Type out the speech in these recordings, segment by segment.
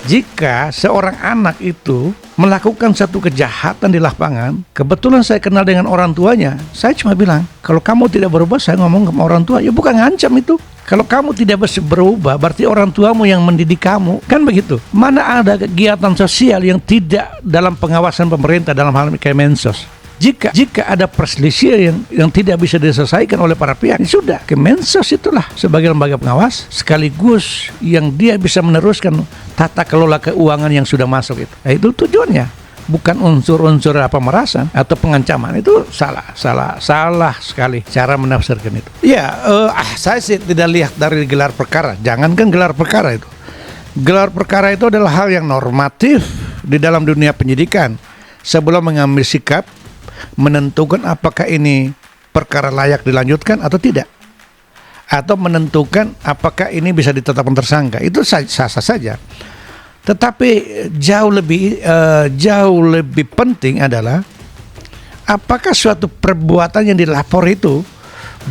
Jika seorang anak itu melakukan satu kejahatan di lapangan, kebetulan saya kenal dengan orang tuanya, saya cuma bilang, kalau kamu tidak berubah, saya ngomong sama orang tua, ya bukan ngancam itu. Kalau kamu tidak berubah, berarti orang tuamu yang mendidik kamu, kan begitu. Mana ada kegiatan sosial yang tidak dalam pengawasan pemerintah, dalam hal Kemensos. Jika ada perselisihan yang tidak bisa diselesaikan oleh para pihak, ya sudah, Kemensos itulah sebagai lembaga pengawas sekaligus yang dia bisa meneruskan tata kelola keuangan yang sudah masuk itu. Nah, itu tujuannya, bukan unsur-unsur pemerasan atau pengancaman. Itu salah sekali cara menafsirkan itu. Ya, saya sih tidak lihat dari gelar perkara. Jangankan gelar perkara itu. Gelar perkara itu adalah hal yang normatif di dalam dunia penyidikan. Sebelum mengambil sikap, menentukan apakah ini perkara layak dilanjutkan atau tidak, atau menentukan apakah ini bisa ditetapkan tersangka, itu sah-sah saja. Tetapi jauh lebih penting adalah apakah suatu perbuatan yang dilapor itu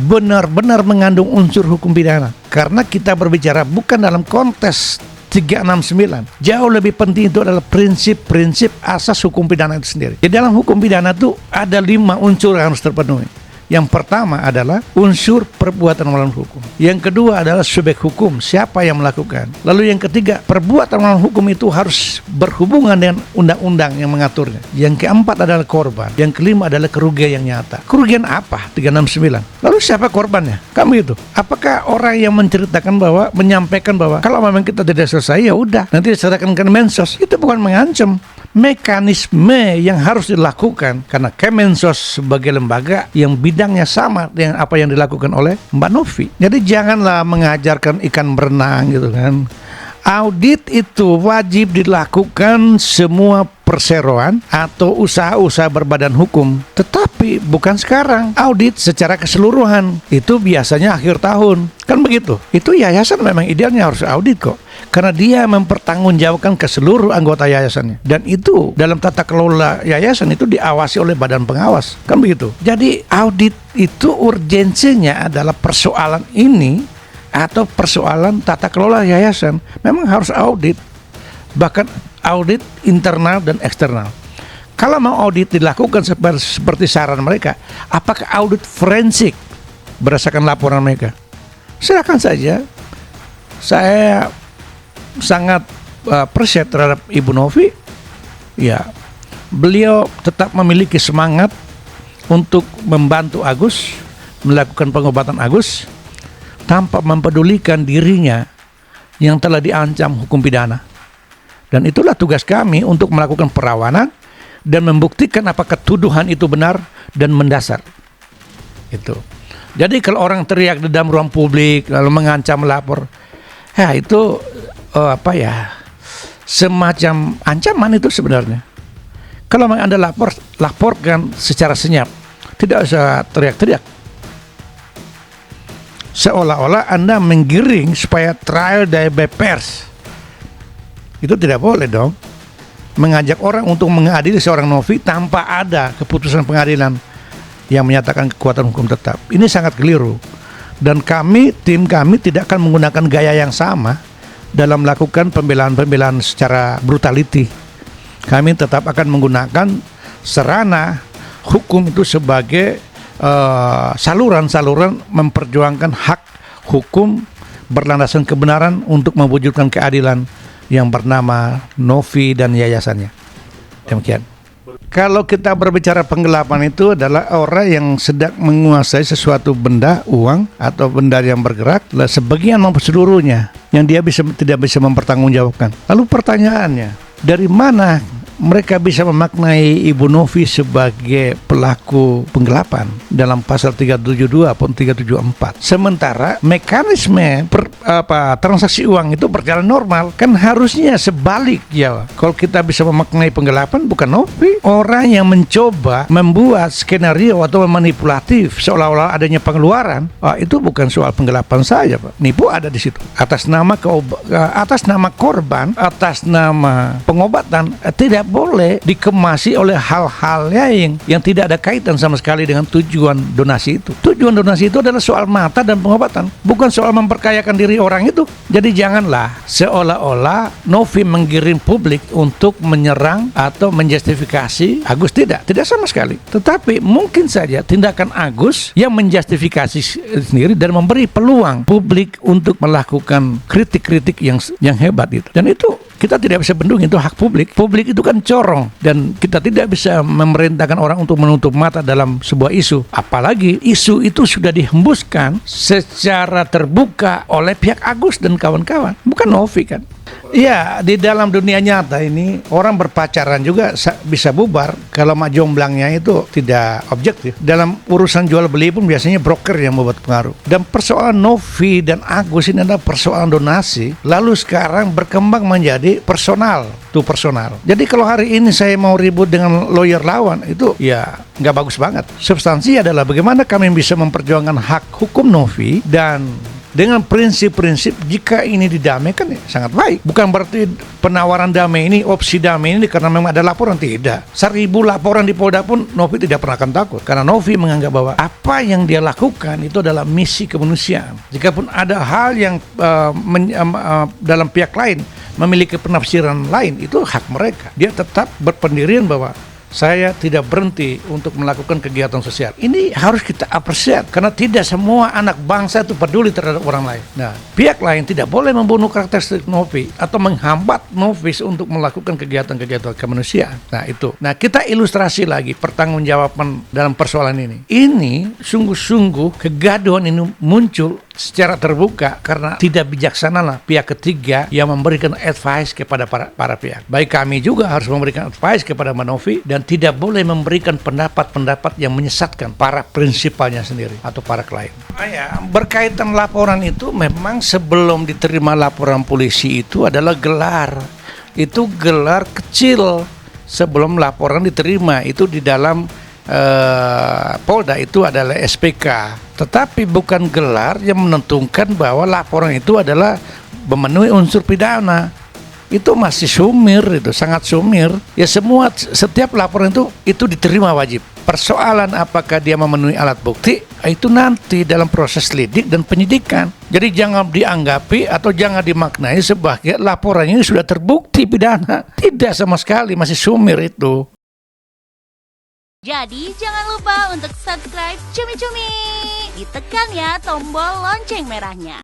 benar-benar mengandung unsur hukum pidana. Karena kita berbicara bukan dalam konteks 369. Jauh lebih penting itu adalah prinsip-prinsip asas hukum pidana itu sendiri. Di dalam hukum pidana itu ada 5 unsur yang harus terpenuhi. Yang pertama adalah unsur perbuatan melawan hukum. Yang kedua adalah subjek hukum, siapa yang melakukan. Lalu yang ketiga, perbuatan melawan hukum itu harus berhubungan dengan undang-undang yang mengaturnya. Yang keempat adalah korban. Yang kelima adalah kerugian yang nyata. Kerugian apa? 369. Lalu siapa korbannya? Kamu itu. Apakah orang yang menceritakan bahwa, menyampaikan bahwa kalau memang kita tidak selesai, ya udah, nanti diserahkan ke Kemensos. Itu bukan mengancam. Mekanisme yang harus dilakukan, karena Kemensos sebagai lembaga yang bidangnya sama dengan apa yang dilakukan oleh Mbak Novi. Jadi janganlah mengajarkan ikan berenang gitu kan. Audit itu wajib dilakukan semua perseroan atau usaha-usaha berbadan hukum. Tetapi bukan sekarang. Audit secara keseluruhan itu biasanya akhir tahun. Kan begitu. Itu yayasan memang idealnya harus audit kok. Karena dia mempertanggungjawabkan ke seluruh anggota yayasannya. Dan itu dalam tata kelola yayasan itu diawasi oleh badan pengawas. Kan begitu. Jadi audit itu urgensinya adalah persoalan ini atau persoalan tata kelola yayasan memang harus audit, bahkan audit internal dan eksternal. Kalau mau audit dilakukan seperti saran mereka, apakah audit forensik berdasarkan laporan mereka? Silakan saja. Saya sangat appreciate terhadap Ibu Novi. Ya, beliau tetap memiliki semangat untuk membantu Agus melakukan pengobatan Agus tanpa mempedulikan dirinya yang telah diancam hukum pidana. Dan itulah tugas kami untuk melakukan perawanan dan membuktikan apakah tuduhan itu benar dan mendasar. Itu. Jadi kalau orang teriak di dalam ruang publik lalu mengancam melapor, ya itu semacam ancaman itu sebenarnya. Kalau memang Anda laporkan secara senyap, tidak usah teriak-teriak. Seolah-olah Anda menggiring supaya trial by pers. Itu tidak boleh dong. Mengajak orang untuk mengadili seorang Novi tanpa ada keputusan pengadilan yang menyatakan kekuatan hukum tetap. Ini sangat keliru. Dan tim kami tidak akan menggunakan gaya yang sama dalam melakukan pembelaan-pembelaan secara brutality. Kami tetap akan menggunakan sarana hukum itu sebagai saluran-saluran memperjuangkan hak hukum berlandaskan kebenaran untuk mewujudkan keadilan yang bernama Novi dan yayasannya. Demikian. Kalau kita berbicara penggelapan itu adalah orang yang sedang menguasai sesuatu benda, uang atau benda yang bergerak, sebagian maupun seluruhnya yang dia tidak bisa mempertanggungjawabkan. Lalu pertanyaannya, dari mana mereka bisa memaknai Ibu Novi sebagai pelaku penggelapan dalam pasal 372 ataupun 374. Sementara mekanisme transaksi uang itu berjalan normal. Kan harusnya sebalik ya. Kalau kita bisa memaknai penggelapan bukan Novi, orang yang mencoba membuat skenario atau manipulatif seolah-olah adanya pengeluaran, itu bukan soal penggelapan saja, Pak. Nipu ada di situ. Atas nama korban, atas nama pengobatan, tidak tidak boleh dikemasi oleh hal-hal yang tidak ada kaitan sama sekali dengan tujuan donasi itu. Tujuan donasi itu adalah soal mata dan pengobatan, bukan soal memperkayakan diri orang itu. Jadi janganlah seolah-olah Novi menggiring publik untuk menyerang atau menjustifikasi Agus. Tidak sama sekali. Tetapi mungkin saja tindakan Agus yang menjustifikasi sendiri dan memberi peluang publik untuk melakukan kritik-kritik yang hebat itu. Dan itu kita tidak bisa bendung, itu hak publik. Publik itu kan corong, dan kita tidak bisa memerintahkan orang untuk menutup mata dalam sebuah isu. Apalagi isu itu sudah dihembuskan secara terbuka oleh pihak Agus dan kawan-kawan, bukan Novi kan. Iya, di dalam dunia nyata ini orang berpacaran juga bisa bubar kalau mak jomblangnya itu tidak objektif. Dalam urusan jual beli pun biasanya broker yang membuat pengaruh. Dan persoalan Novi dan Agus ini adalah persoalan donasi, lalu sekarang berkembang menjadi personal. Jadi kalau hari ini saya mau ribut dengan lawyer lawan, itu ya nggak bagus banget. Substansi adalah bagaimana kami bisa memperjuangkan hak hukum Novi dan dengan prinsip-prinsip jika ini didamaikan ya sangat baik. Bukan berarti penawaran damai ini, opsi damai ini karena memang ada laporan, tidak. 1000 laporan di Polda pun Novi tidak pernah akan takut, karena Novi menganggap bahwa apa yang dia lakukan itu adalah misi kemanusiaan. Jikapun ada hal yang dalam pihak lain memiliki penafsiran lain, itu hak mereka. Dia tetap berpendirian bahwa saya tidak berhenti untuk melakukan kegiatan sosial. Ini harus kita apresiasi, karena tidak semua anak bangsa itu peduli terhadap orang lain. Nah, pihak lain tidak boleh membunuh karakteristik Novi atau menghambat Novi untuk melakukan kegiatan-kegiatan kemanusiaan. Nah, itu. Nah, kita ilustrasi lagi pertanggungjawaban dalam persoalan ini. Ini sungguh-sungguh kegaduhan ini muncul secara terbuka karena tidak bijaksana pihak ketiga yang memberikan advice kepada para pihak. Baik kami juga harus memberikan advice kepada Novi dan tidak boleh memberikan pendapat-pendapat yang menyesatkan para prinsipalnya sendiri atau para klien. Berkaitan laporan itu, memang sebelum diterima laporan polisi itu adalah gelar. Itu gelar kecil sebelum laporan diterima, itu di dalam Polda itu adalah SPK, tetapi bukan gelar yang menentukan bahwa laporan itu adalah memenuhi unsur pidana. Itu masih sumir, itu sangat sumir. Ya setiap laporan itu diterima wajib. Persoalan apakah dia memenuhi alat bukti itu nanti dalam proses lidik dan penyidikan. Jadi jangan dianggapi atau jangan dimaknai sebagai laporannya sudah terbukti pidana. Tidak sama sekali, masih sumir itu. Jadi jangan lupa untuk subscribe Cumi Cumi. Ditekan ya tombol lonceng merahnya.